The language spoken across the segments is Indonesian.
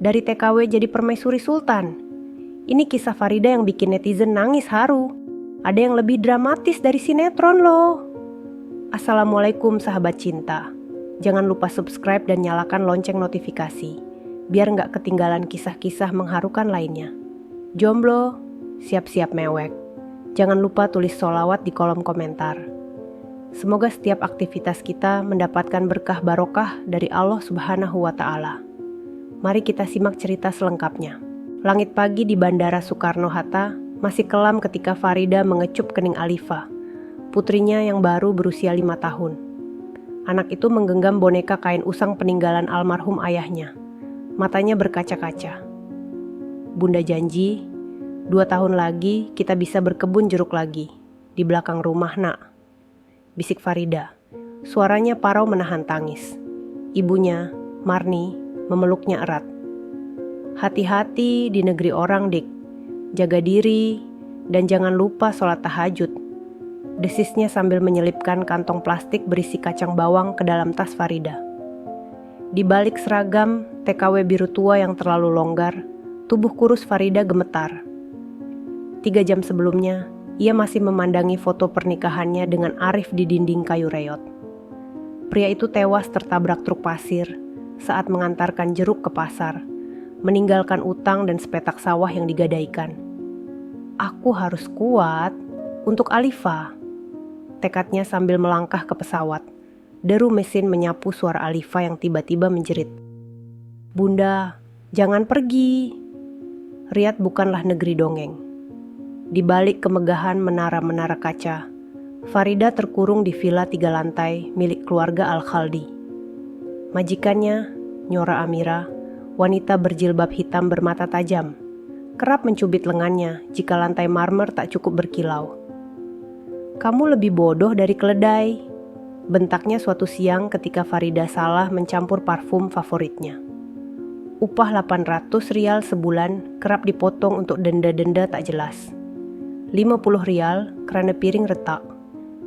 Dari TKW jadi permaisuri sultan. Ini kisah Farida yang bikin netizen nangis haru. Ada yang lebih dramatis dari sinetron loh. Assalamualaikum sahabat cinta. Jangan lupa subscribe dan nyalakan lonceng notifikasi, biar nggak ketinggalan kisah-kisah mengharukan lainnya. Jomblo, siap-siap mewek. Jangan lupa tulis sholawat di kolom komentar. Semoga setiap aktivitas kita mendapatkan berkah barokah dari Allah Subhanahu wa Ta'ala. Mari kita simak cerita selengkapnya. Langit pagi di Bandara Soekarno-Hatta masih kelam ketika Farida mengecup kening Alifa, putrinya yang baru berusia 5 tahun. Anak itu menggenggam boneka kain usang peninggalan almarhum ayahnya. Matanya berkaca-kaca. Bunda janji, 2 tahun lagi kita bisa berkebun jeruk lagi, di belakang rumah nak. Bisik Farida. Suaranya parau menahan tangis. Ibunya, Marni, memeluknya erat. Hati-hati di negeri orang, Dik. Jaga diri, dan jangan lupa sholat tahajud. Desisnya sambil menyelipkan kantong plastik berisi kacang bawang ke dalam tas Farida. Di balik seragam TKW biru tua yang terlalu longgar, tubuh kurus Farida gemetar. 3 jam sebelumnya, ia masih memandangi foto pernikahannya dengan Arif di dinding kayu reot. Pria itu tewas tertabrak truk pasir saat mengantarkan jeruk ke pasar, meninggalkan utang dan sepetak sawah yang digadaikan. Aku harus kuat untuk Alifa. Tekadnya sambil melangkah ke pesawat. Deru mesin menyapu suara Alifa yang tiba-tiba menjerit. Bunda, jangan pergi. Riyadh bukanlah negeri dongeng. Di balik kemegahan menara-menara kaca, Farida terkurung di villa 3 lantai milik keluarga Al-Khaldi. Majikannya, Nyora Amira, wanita berjilbab hitam bermata tajam, kerap mencubit lengannya jika lantai marmer tak cukup berkilau. Kamu lebih bodoh dari keledai, bentaknya suatu siang ketika Farida salah mencampur parfum favoritnya. Upah 800 rial sebulan kerap dipotong untuk denda-denda tak jelas. 50 rial karena piring retak,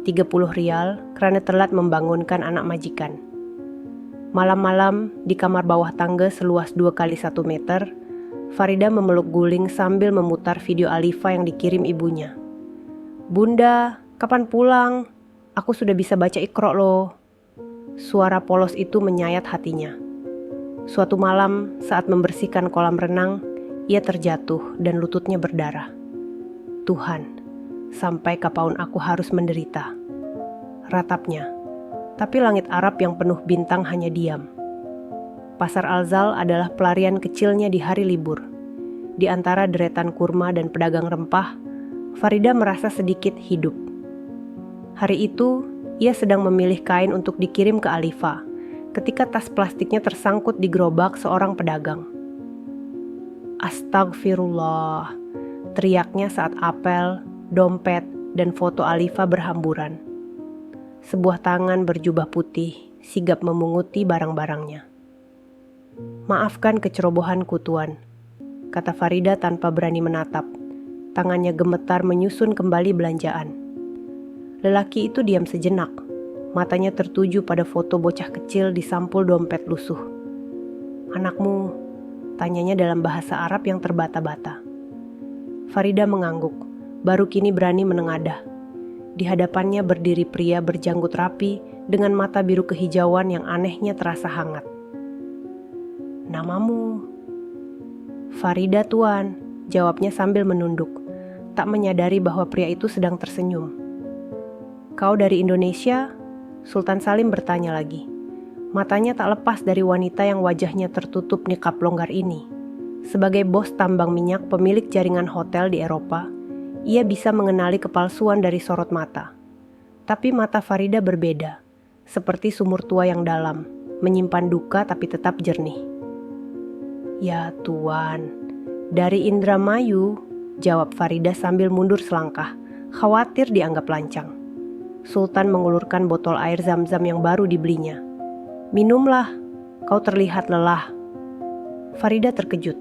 30 rial karena telat membangunkan anak majikan. Malam-malam di kamar bawah tangga seluas 2 kali 1 meter, Farida memeluk guling sambil memutar video Alifa yang dikirim ibunya. Bunda, kapan pulang? Aku sudah bisa baca Iqra loh. Suara polos itu menyayat hatinya. Suatu malam saat membersihkan kolam renang, ia terjatuh dan lututnya berdarah. Tuhan, sampai kapan aku harus menderita? Ratapnya, tapi langit Arab yang penuh bintang hanya diam. Pasar Al-Zal adalah pelarian kecilnya di hari libur. Di antara deretan kurma dan pedagang rempah, Farida merasa sedikit hidup. Hari itu, ia sedang memilih kain untuk dikirim ke Alifa, ketika tas plastiknya tersangkut di gerobak seorang pedagang. Astagfirullah, teriaknya saat apel, dompet, dan foto Alifa berhamburan. Sebuah tangan berjubah putih sigap memunguti barang-barangnya. Maafkan kecerobohanku, Tuan, kata Farida tanpa berani menatap. Tangannya gemetar menyusun kembali belanjaan. Lelaki itu diam sejenak, matanya tertuju pada foto bocah kecil di sampul dompet lusuh. Anakmu, tanyanya dalam bahasa Arab yang terbata-bata. Farida mengangguk, baru kini berani menengadah. Di hadapannya berdiri pria berjanggut rapi dengan mata biru kehijauan yang anehnya terasa hangat. Namamu? Farida, Tuan, jawabnya sambil menunduk, tak menyadari bahwa pria itu sedang tersenyum. Kau dari Indonesia? Sultan Salim bertanya lagi. Matanya tak lepas dari wanita yang wajahnya tertutup nikab longgar ini. Sebagai bos tambang minyak pemilik jaringan hotel di Eropa, ia bisa mengenali kepalsuan dari sorot mata. Tapi mata Farida berbeda, seperti sumur tua yang dalam, menyimpan duka tapi tetap jernih. Ya Tuan, dari Indramayu, jawab Farida sambil mundur selangkah, khawatir dianggap lancang. Sultan mengulurkan botol air zam-zam yang baru dibelinya. Minumlah, kau terlihat lelah. Farida terkejut.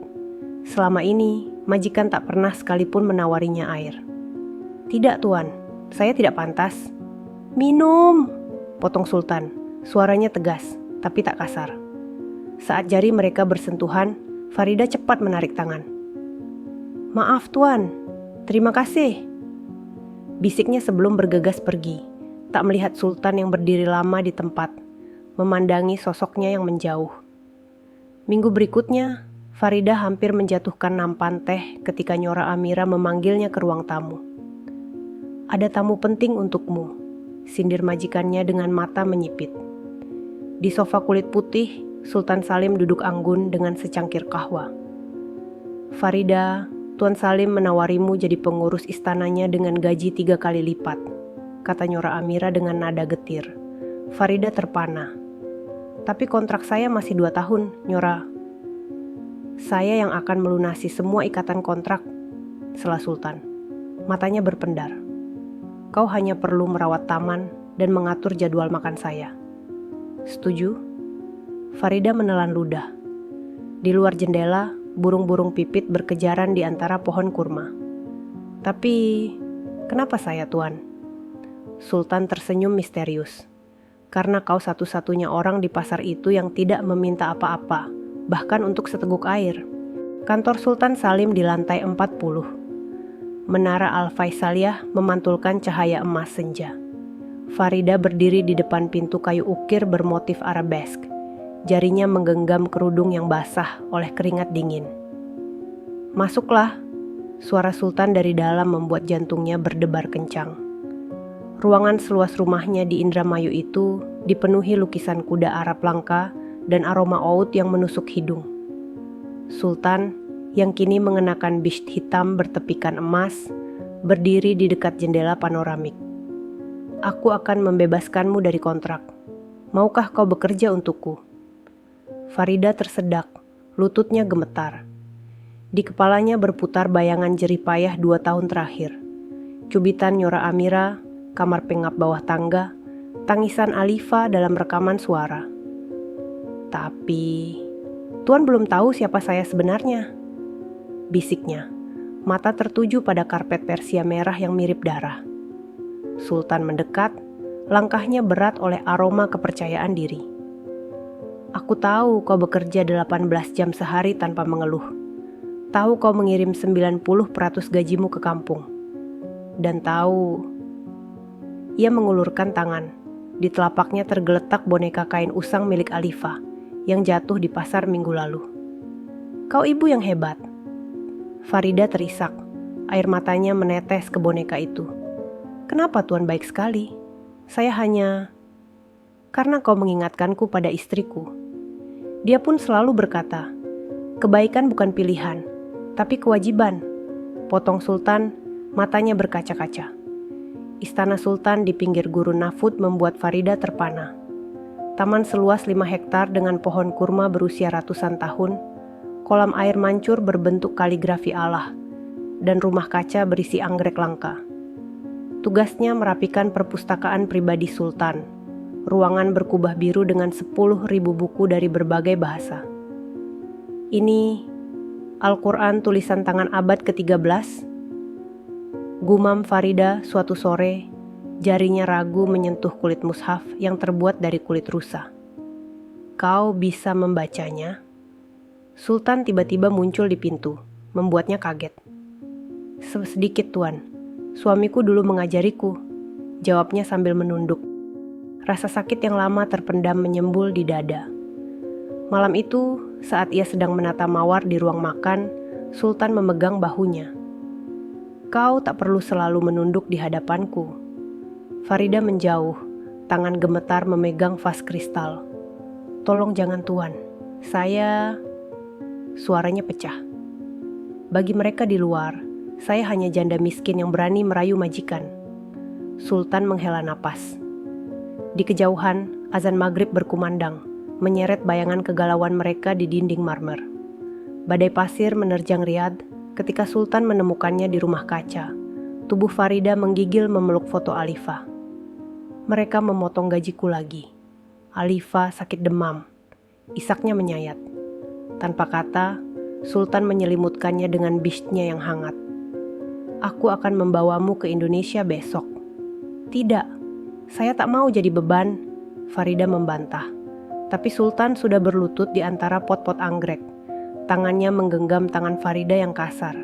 Selama ini, majikan tak pernah sekalipun menawarinya air. Tidak, Tuan, saya tidak pantas. Minum, potong Sultan. Suaranya tegas, tapi tak kasar. Saat jari mereka bersentuhan, Farida cepat menarik tangan. "Maaf Tuan, terima kasih," bisiknya sebelum bergegas pergi, tak melihat Sultan yang berdiri lama di tempat, memandangi sosoknya yang menjauh. Minggu berikutnya, Farida hampir menjatuhkan nampan teh ketika Nyora Amira memanggilnya ke ruang tamu. "Ada tamu penting untukmu," sindir majikannya dengan mata menyipit. Di sofa kulit putih, Sultan Salim duduk anggun dengan secangkir kahwa. "Farida, Tuan Salim menawarimu jadi pengurus istananya dengan gaji 3 kali lipat," kata Nyora Amira dengan nada getir. Farida terpana. "Tapi kontrak saya masih 2 tahun, Nyora." "Saya yang akan melunasi semua ikatan kontrak," sela Sultan. Matanya berpendar. "Kau hanya perlu merawat taman dan mengatur jadwal makan saya." "Setuju?" Farida menelan ludah. Di luar jendela, burung-burung pipit berkejaran di antara pohon kurma. "Tapi, kenapa saya, Tuan?" Sultan tersenyum misterius. "Karena kau satu-satunya orang di pasar itu yang tidak meminta apa-apa, bahkan untuk seteguk air." Kantor Sultan Salim di lantai 40. Menara Al-Faisaliyah memantulkan cahaya emas senja. Farida berdiri di depan pintu kayu ukir bermotif arabesk. Jarinya menggenggam kerudung yang basah oleh keringat dingin. "Masuklah," suara Sultan dari dalam membuat jantungnya berdebar kencang. Ruangan seluas rumahnya di Indramayu itu dipenuhi lukisan kuda Arab langka dan aroma oud yang menusuk hidung. Sultan, yang kini mengenakan bisht hitam bertepikan emas, berdiri di dekat jendela panoramik. "Aku akan membebaskanmu dari kontrak. Maukah kau bekerja untukku?" Farida tersedak, lututnya gemetar. Di kepalanya berputar bayangan jerih payah 2 tahun terakhir. Cubitan Nyora Amira, kamar pengap bawah tangga, tangisan Alifa dalam rekaman suara. "Tapi, Tuan belum tahu siapa saya sebenarnya," bisiknya, mata tertuju pada karpet persia merah yang mirip darah. Sultan mendekat, langkahnya berat oleh aroma kepercayaan diri. "Aku tahu kau bekerja 18 jam sehari tanpa mengeluh. Tahu kau mengirim 90% gajimu ke kampung. Dan tahu..." Ia mengulurkan tangan. Di telapaknya tergeletak boneka kain usang milik Alifa yang jatuh di pasar minggu lalu. "Kau ibu yang hebat." Farida terisak. Air matanya menetes ke boneka itu. "Kenapa Tuan baik sekali? Saya hanya..." "Karena kau mengingatkanku pada istriku. Dia pun selalu berkata, kebaikan bukan pilihan, tapi kewajiban." Potong Sultan, matanya berkaca-kaca. Istana Sultan di pinggir Gurun Nafud membuat Farida terpana. Taman seluas 5 hektar dengan pohon kurma berusia ratusan tahun, kolam air mancur berbentuk kaligrafi Allah, dan rumah kaca berisi anggrek langka. Tugasnya merapikan perpustakaan pribadi Sultan. Ruangan berkubah biru dengan 10.000 buku dari berbagai bahasa. "Ini Al-Quran tulisan tangan abad ke-13, gumam Farida suatu sore, jarinya ragu menyentuh kulit mushaf yang terbuat dari kulit rusa. "Kau bisa membacanya?" Sultan tiba-tiba muncul di pintu, membuatnya kaget. "Sedikit Tuan, suamiku dulu mengajariku," jawabnya sambil menunduk. Rasa sakit yang lama terpendam menyembul di dada. Malam itu, saat ia sedang menata mawar di ruang makan, Sultan memegang bahunya. "Kau tak perlu selalu menunduk di hadapanku." Farida menjauh, tangan gemetar memegang vas kristal. "Tolong jangan Tuan, saya..." Suaranya pecah. "Bagi mereka di luar, saya hanya janda miskin yang berani merayu majikan." Sultan menghela napas. Di kejauhan, azan maghrib berkumandang, menyeret bayangan kegalauan mereka di dinding marmer. Badai pasir menerjang Riyadh ketika Sultan menemukannya di rumah kaca. Tubuh Farida menggigil memeluk foto Alifa. "Mereka memotong gajiku lagi." Alifa sakit demam. Isaknya menyayat. Tanpa kata, Sultan menyelimutkannya dengan bishtnya yang hangat. "Aku akan membawamu ke Indonesia besok." "Tidak. Saya tak mau jadi beban," Farida membantah. Tapi Sultan sudah berlutut di antara pot-pot anggrek. Tangannya menggenggam tangan Farida yang kasar.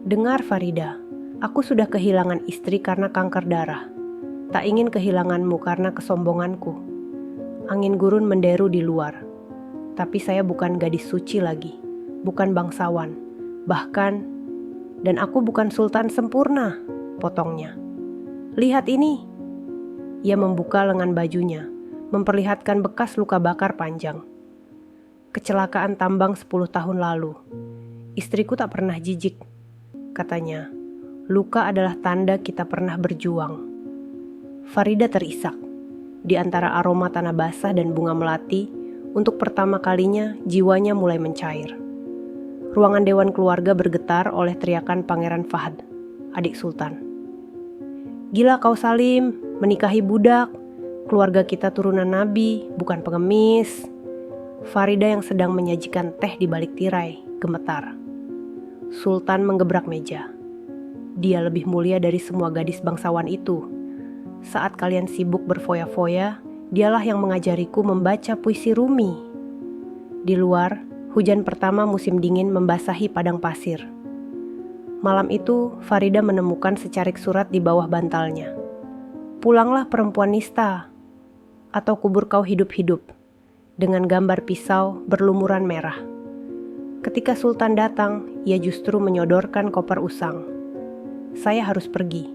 Dengar Farida, aku sudah kehilangan istri karena kanker darah. Tak ingin kehilanganmu karena kesombonganku. Angin gurun menderu di luar. Tapi saya bukan gadis suci lagi, bukan bangsawan. Bahkan, dan aku bukan sultan sempurna, potongnya. Lihat ini. Ia membuka lengan bajunya, memperlihatkan bekas luka bakar panjang. Kecelakaan tambang 10 tahun lalu. Istriku tak pernah jijik, katanya. Luka adalah tanda kita pernah berjuang. Farida terisak. Di antara aroma tanah basah dan bunga melati, untuk pertama kalinya jiwanya mulai mencair. Ruangan dewan keluarga bergetar oleh teriakan Pangeran Fahd, adik Sultan. Gila kau Salim, menikahi budak. Keluarga kita turunan nabi, bukan pengemis. Farida yang sedang menyajikan teh di balik tirai, gemetar. Sultan menggebrak meja. Dia lebih mulia dari semua gadis bangsawan itu. Saat kalian sibuk berfoya-foya, dialah yang mengajariku membaca puisi Rumi. Di luar, hujan pertama musim dingin membasahi padang pasir. Malam itu, Farida menemukan secarik surat di bawah bantalnya. Pulanglah perempuan nista, atau kubur kau hidup-hidup, dengan gambar pisau berlumuran merah. Ketika Sultan datang, ia justru menyodorkan koper usang. Saya harus pergi,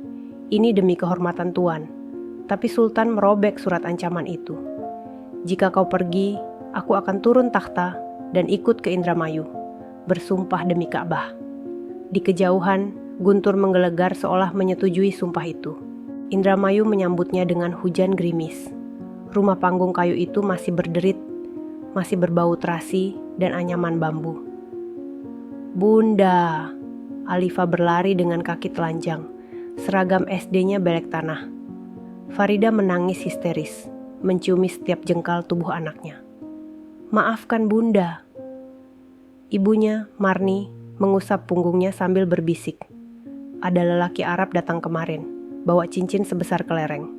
ini demi kehormatan Tuan. Tapi Sultan merobek surat ancaman itu. Jika kau pergi, aku akan turun takhta dan ikut ke Indramayu, bersumpah demi Ka'bah. Di kejauhan, guntur menggelegar seolah menyetujui sumpah itu. Indramayu menyambutnya dengan hujan gerimis. Rumah panggung kayu itu masih berderit, masih berbau terasi dan anyaman bambu. Bunda, Alifa berlari dengan kaki telanjang. Seragam SD-nya belek tanah. Farida menangis histeris, menciumi setiap jengkal tubuh anaknya. Maafkan Bunda. Ibunya, Marni, mengusap punggungnya sambil berbisik. Ada lelaki Arab datang kemarin, bawa cincin sebesar kelereng.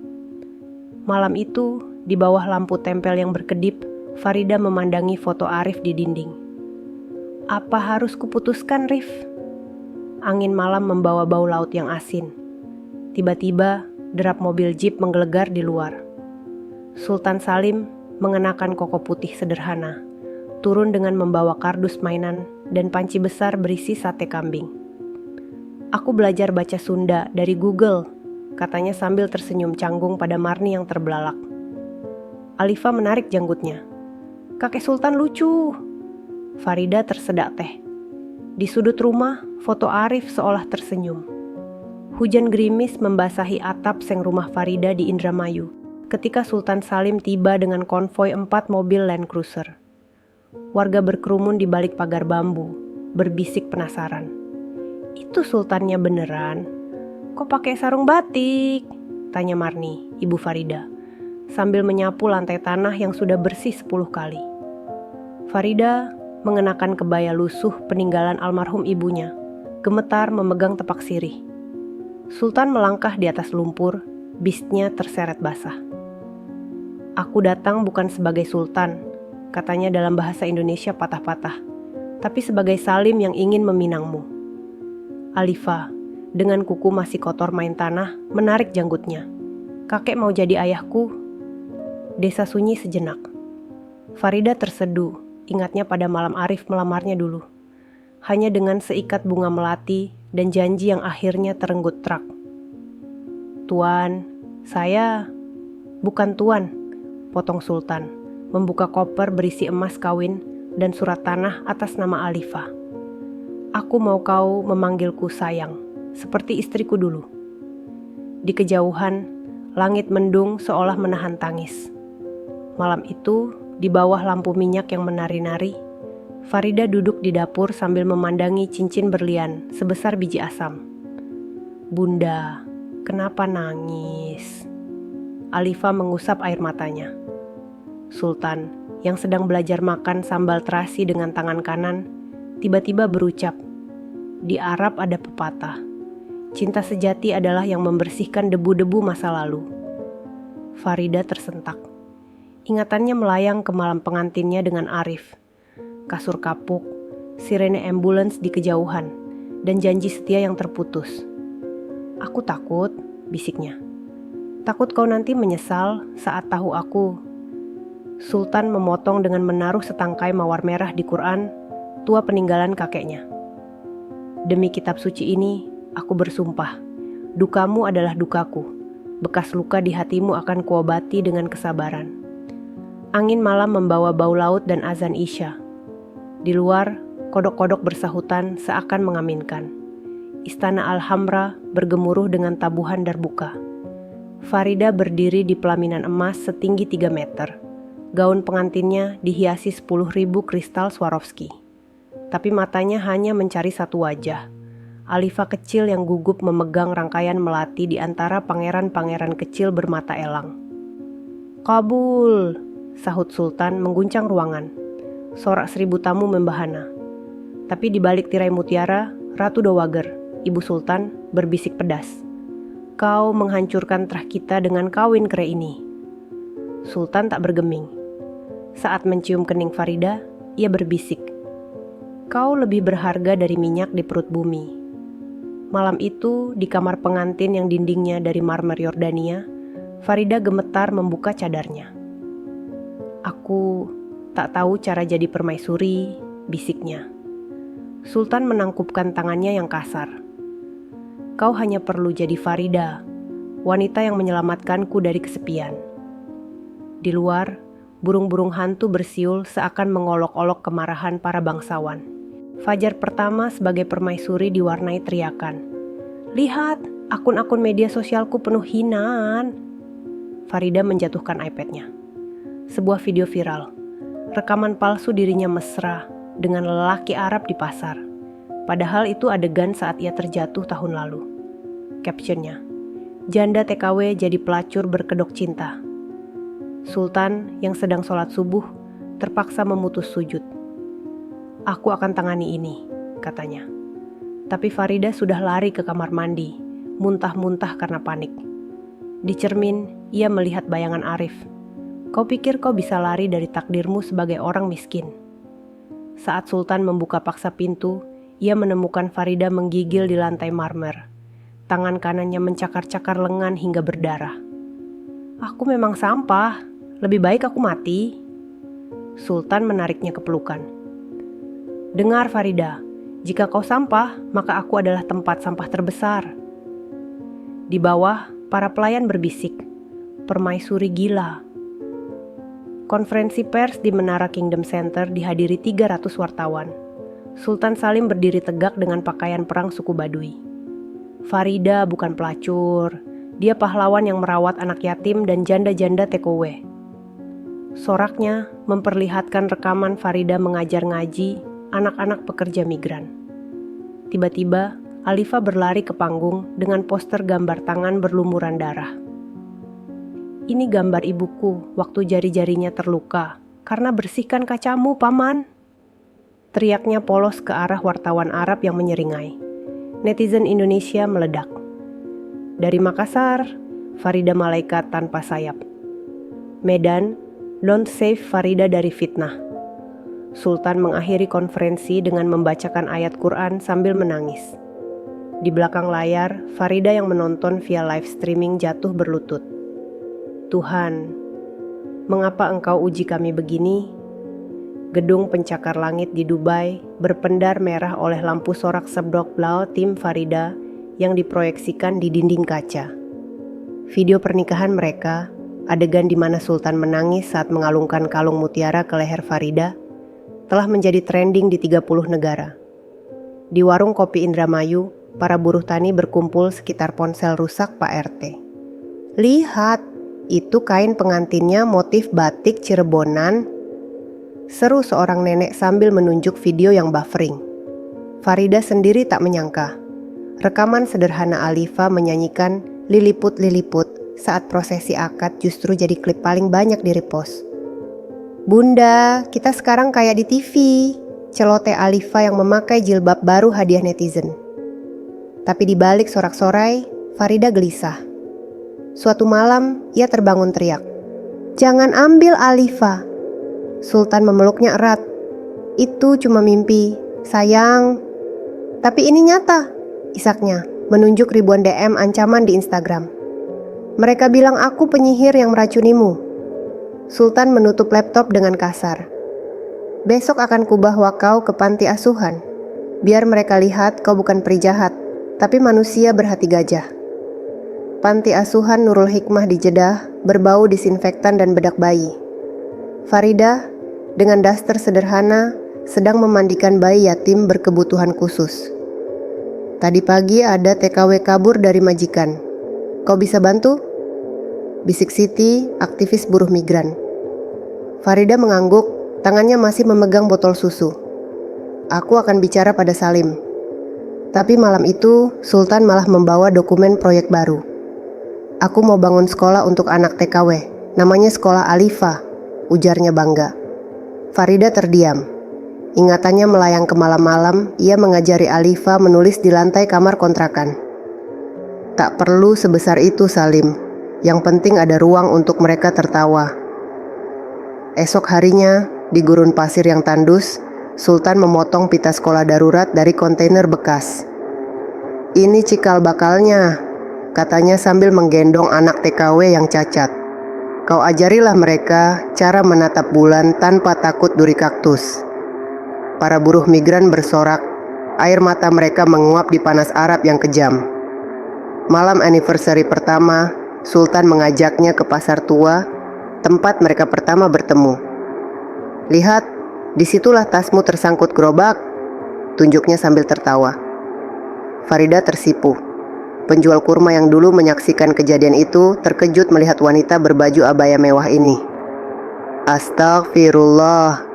Malam itu, di bawah lampu tempel yang berkedip, Farida memandangi foto Arif di dinding. Apa harus kuputuskan, Rif? Angin malam membawa bau laut yang asin. Tiba-tiba, derap mobil jeep menggelegar di luar. Sultan Salim mengenakan koko putih sederhana, turun dengan membawa kardus mainan dan panci besar berisi sate kambing. Aku belajar baca Sunda dari Google, katanya sambil tersenyum canggung pada Marni yang terbelalak. Alifa menarik janggutnya. Kakek Sultan lucu. Farida tersedak teh. Di sudut rumah, foto Arif seolah tersenyum. Hujan gerimis membasahi atap seng rumah Farida di Indramayu ketika Sultan Salim tiba dengan konvoi 4 mobil Land Cruiser. Warga berkerumun di balik pagar bambu, berbisik penasaran. Itu sultannya beneran? Kok pakai sarung batik? Tanya Marni, ibu Farida, sambil menyapu lantai tanah yang sudah bersih 10 kali. Farida mengenakan kebaya lusuh peninggalan almarhum ibunya, gemetar memegang tepak sirih. Sultan melangkah di atas lumpur, bisnya terseret basah. Aku datang bukan sebagai sultan, katanya dalam bahasa Indonesia patah-patah, tapi sebagai Salim yang ingin meminangmu. Alifa, dengan kuku masih kotor main tanah, menarik janggutnya. Kakek mau jadi ayahku? Desa sunyi sejenak. Farida terseduh, ingatnya pada malam Arif melamarnya dulu. Hanya dengan seikat bunga melati dan janji yang akhirnya terenggut trak. Tuan, saya... Bukan Tuan, potong Sultan, membuka koper berisi emas kawin dan surat tanah atas nama Alifa. Aku mau kau memanggilku sayang, seperti istriku dulu. Di kejauhan, langit mendung seolah menahan tangis. Malam itu, di bawah lampu minyak yang menari-nari, Farida duduk di dapur sambil memandangi cincin berlian sebesar biji asam. Bunda, kenapa nangis? Alifa mengusap air matanya. Sultan, yang sedang belajar makan sambal terasi dengan tangan kanan, tiba-tiba berucap, di Arab ada pepatah, cinta sejati adalah yang membersihkan debu-debu masa lalu. Farida tersentak. Ingatannya melayang ke malam pengantinnya dengan Arif. kasur kapuk, sirene ambulans di kejauhan, dan janji setia yang terputus. "Aku takut," bisiknya. "Takut kau nanti menyesal saat tahu aku." Sultan memotong dengan menaruh setangkai mawar merah di Quran, tua peninggalan kakeknya. "Demi kitab suci ini, aku bersumpah, dukamu adalah dukaku. Bekas luka di hatimu akan kuobati dengan kesabaran." Angin malam membawa bau laut dan azan Isya. Di luar, kodok-kodok bersahutan seakan mengaminkan. Istana Al-Hamra bergemuruh dengan tabuhan darbuka. Farida berdiri di pelaminan emas setinggi 3 meter. Gaun pengantinnya dihiasi 10.000 kristal Swarovski. Tapi matanya hanya mencari satu wajah. Alifa kecil yang gugup memegang rangkaian melati di antara pangeran-pangeran kecil bermata elang. "Kabul," sahut Sultan mengguncang ruangan. Sorak 1000 tamu membahana. Tapi di balik tirai mutiara, Ratu Dowager, Ibu Sultan, berbisik pedas. "Kau menghancurkan terah kita dengan kawin kera ini." Sultan tak bergeming. Saat mencium kening Farida, ia berbisik, "Kau lebih berharga dari minyak di perut bumi." Malam itu, di kamar pengantin yang dindingnya dari marmer Yordania, Farida gemetar membuka cadarnya. "Aku tak tahu cara jadi permaisuri," bisiknya. Sultan menangkupkan tangannya yang kasar. "Kau hanya perlu jadi Farida, wanita yang menyelamatkanku dari kesepian." Di luar, burung-burung hantu bersiul seakan mengolok-olok kemarahan para bangsawan. Fajar pertama sebagai permaisuri diwarnai teriakan. "Lihat, akun-akun media sosialku penuh hinaan." Farida menjatuhkan iPad-nya. Sebuah video viral. Rekaman palsu dirinya mesra dengan lelaki Arab di pasar. Padahal itu adegan saat ia terjatuh tahun lalu. Captionnya, "Janda TKW jadi pelacur berkedok cinta." Sultan yang sedang sholat subuh terpaksa memutus sujud. "Aku akan tangani ini," katanya. Tapi Farida sudah lari ke kamar mandi, muntah-muntah karena panik. Di cermin, ia melihat bayangan Arif. "Kau pikir kau bisa lari dari takdirmu sebagai orang miskin?" Saat Sultan membuka paksa pintu, ia menemukan Farida menggigil di lantai marmer. Tangan kanannya mencakar-cakar lengan hingga berdarah. "Aku memang sampah, lebih baik aku mati." Sultan menariknya ke pelukan. "Dengar Farida, jika kau sampah, maka aku adalah tempat sampah terbesar." Di bawah, para pelayan berbisik, "Permaisuri gila." Konferensi pers di Menara Kingdom Center dihadiri 300 wartawan. Sultan Salim berdiri tegak dengan pakaian perang suku Baduy. "Farida bukan pelacur, dia pahlawan yang merawat anak yatim dan janda-janda TKW." Soraknya memperlihatkan rekaman Farida mengajar ngaji anak-anak pekerja migran. Tiba-tiba, Alifa berlari ke panggung dengan poster gambar tangan berlumuran darah. "Ini gambar ibuku waktu jari-jarinya terluka karena bersihkan kacamu, Paman." Teriaknya polos ke arah wartawan Arab yang menyeringai. Netizen Indonesia meledak. Dari Makassar, Farida malaikat tanpa sayap. Medan, don't save Farida dari fitnah. Sultan mengakhiri konferensi dengan membacakan ayat Quran sambil menangis. Di belakang layar, Farida yang menonton via live streaming jatuh berlutut. "Tuhan, mengapa Engkau uji kami begini?" Gedung pencakar langit di Dubai berpendar merah oleh lampu sorak seblok blau tim Farida yang diproyeksikan di dinding kaca. Video pernikahan mereka, adegan di mana Sultan menangis saat mengalungkan kalung mutiara ke leher Farida, telah menjadi trending di 30 negara. Di warung kopi Indramayu, para buruh tani berkumpul sekitar ponsel rusak Pak RT. "Lihat, itu kain pengantinnya motif batik Cirebonan," seru seorang nenek sambil menunjuk video yang buffering. Farida sendiri tak menyangka. Rekaman sederhana Alifa menyanyikan "Liliput-liliput" saat prosesi akad justru jadi klip paling banyak di-repost. "Bunda, kita sekarang kayak di TV," celoteh Alifa yang memakai jilbab baru hadiah netizen. Tapi di balik sorak-sorai, Farida gelisah. Suatu malam, ia terbangun teriak, "Jangan ambil Alifa." Sultan memeluknya erat. Itu cuma mimpi, sayang. Tapi ini nyata, isaknya, menunjuk ribuan DM ancaman di Instagram. Mereka bilang aku penyihir yang meracunimu. Sultan menutup laptop dengan kasar. Besok akan kubawa kau ke panti asuhan. Biar mereka lihat kau bukan peri jahat, tapi manusia berhati gajah. Panti asuhan Nurul Hikmah di Jeddah berbau disinfektan dan bedak bayi. Farida dengan daster sederhana sedang memandikan bayi yatim berkebutuhan khusus. Tadi pagi ada TKW kabur dari majikan. Kau bisa bantu? Bisik Siti, aktivis buruh migran. Farida mengangguk, tangannya masih memegang botol susu. Aku akan bicara pada Salim. Tapi malam itu Sultan malah membawa dokumen proyek baru. Aku mau bangun sekolah untuk anak TKW, namanya Sekolah Alifa, ujarnya bangga. Farida terdiam. Ingatannya melayang ke malam-malam, ia mengajari Alifa menulis di lantai kamar kontrakan. Tak perlu sebesar itu, Salim. Yang penting ada ruang untuk mereka tertawa. Esok harinya, di gurun pasir yang tandus, Sultan memotong pita sekolah darurat dari kontainer bekas. Ini cikal bakalnya, katanya sambil menggendong anak TKW yang cacat. Kau ajarilah mereka cara menatap bulan tanpa takut duri kaktus. Para buruh migran bersorak, air mata mereka menguap di panas Arab yang kejam. Malam anniversary pertama, Sultan mengajaknya ke pasar tua, tempat mereka pertama bertemu. Lihat, disitulah tasmu tersangkut gerobak, tunjuknya sambil tertawa. Farida tersipu. Penjual kurma yang dulu menyaksikan kejadian itu terkejut melihat wanita berbaju abaya mewah ini. Astagfirullah,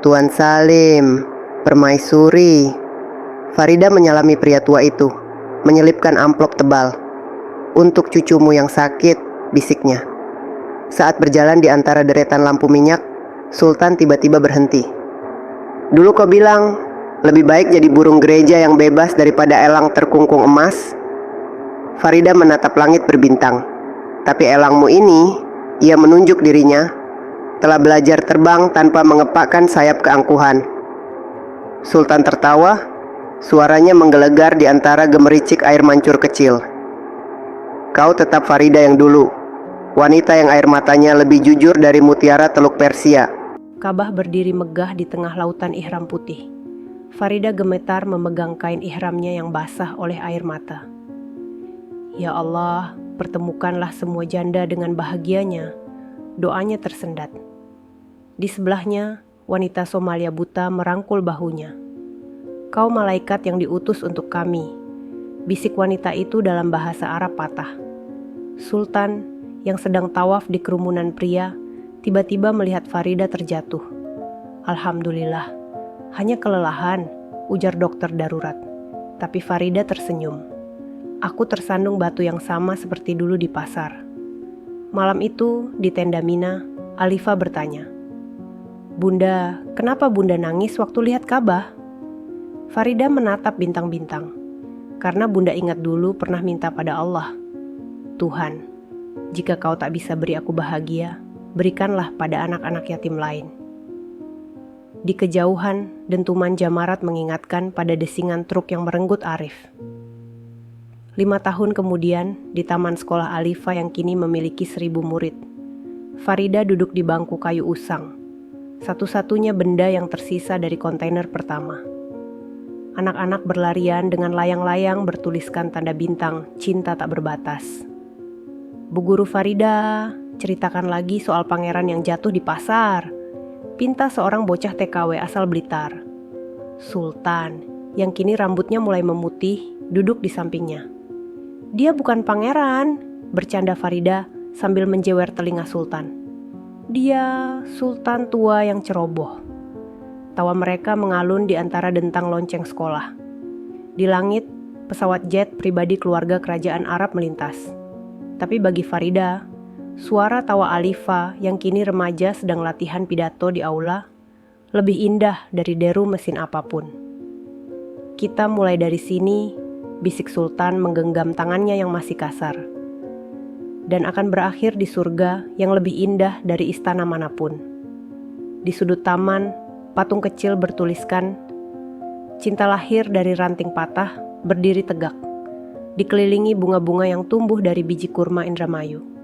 Tuan Salim, permaisuri. Farida menyalami pria tua itu, menyelipkan amplop tebal. Untuk cucumu yang sakit, bisiknya. Saat berjalan di antara deretan lampu minyak, Sultan tiba-tiba berhenti. Dulu kau bilang, lebih baik jadi burung gereja yang bebas daripada elang terkungkung emas. Farida menatap langit berbintang. Tapi elangmu ini, ia menunjuk dirinya, telah belajar terbang tanpa mengepakkan sayap keangkuhan. Sultan tertawa, suaranya menggelegar di antara gemericik air mancur kecil. Kau tetap Farida yang dulu, wanita yang air matanya lebih jujur dari mutiara Teluk Persia. Kabah berdiri megah di tengah lautan ihram putih. Farida gemetar memegang kain ihramnya yang basah oleh air mata. Ya Allah, pertemukanlah semua janda dengan bahagianya. Doanya tersendat. Di sebelahnya, wanita Somalia buta merangkul bahunya. Kau malaikat yang diutus untuk kami. Bisik wanita itu dalam bahasa Arab patah. Sultan, yang sedang tawaf di kerumunan pria, tiba-tiba melihat Farida terjatuh. Alhamdulillah, hanya kelelahan, ujar dokter darurat. Tapi Farida tersenyum. Aku tersandung batu yang sama seperti dulu di pasar. Malam itu, di tenda Mina, Alifa bertanya, Bunda, kenapa Bunda nangis waktu lihat Ka'bah? Farida menatap bintang-bintang. Karena Bunda ingat dulu pernah minta pada Allah, Tuhan, jika kau tak bisa beri aku bahagia, berikanlah pada anak-anak yatim lain. Di kejauhan, dentuman jamarat mengingatkan pada desingan truk yang merenggut Arif. 5 tahun kemudian, di taman sekolah Alifa yang kini memiliki 1000 murid, Farida duduk di bangku kayu usang, satu-satunya benda yang tersisa dari kontainer pertama. Anak-anak berlarian dengan layang-layang bertuliskan tanda bintang, cinta tak berbatas. Bu Guru Farida, ceritakan lagi soal pangeran yang jatuh di pasar, pinta seorang bocah TKW asal Blitar. Sultan, yang kini rambutnya mulai memutih, duduk di sampingnya. Dia bukan pangeran, bercanda Farida sambil menjewer telinga Sultan. Dia sultan tua yang ceroboh. Tawa mereka mengalun di antara dentang lonceng sekolah. Di langit, pesawat jet pribadi keluarga kerajaan Arab melintas. Tapi bagi Farida, suara tawa Alifa yang kini remaja sedang latihan pidato di aula lebih indah dari deru mesin apapun. Kita mulai dari sini, bisik Sultan menggenggam tangannya yang masih kasar, dan akan berakhir di surga yang lebih indah dari istana manapun. Di sudut taman, patung kecil bertuliskan, "Cinta lahir dari ranting patah, berdiri tegak, dikelilingi bunga-bunga yang tumbuh dari biji kurma Indramayu."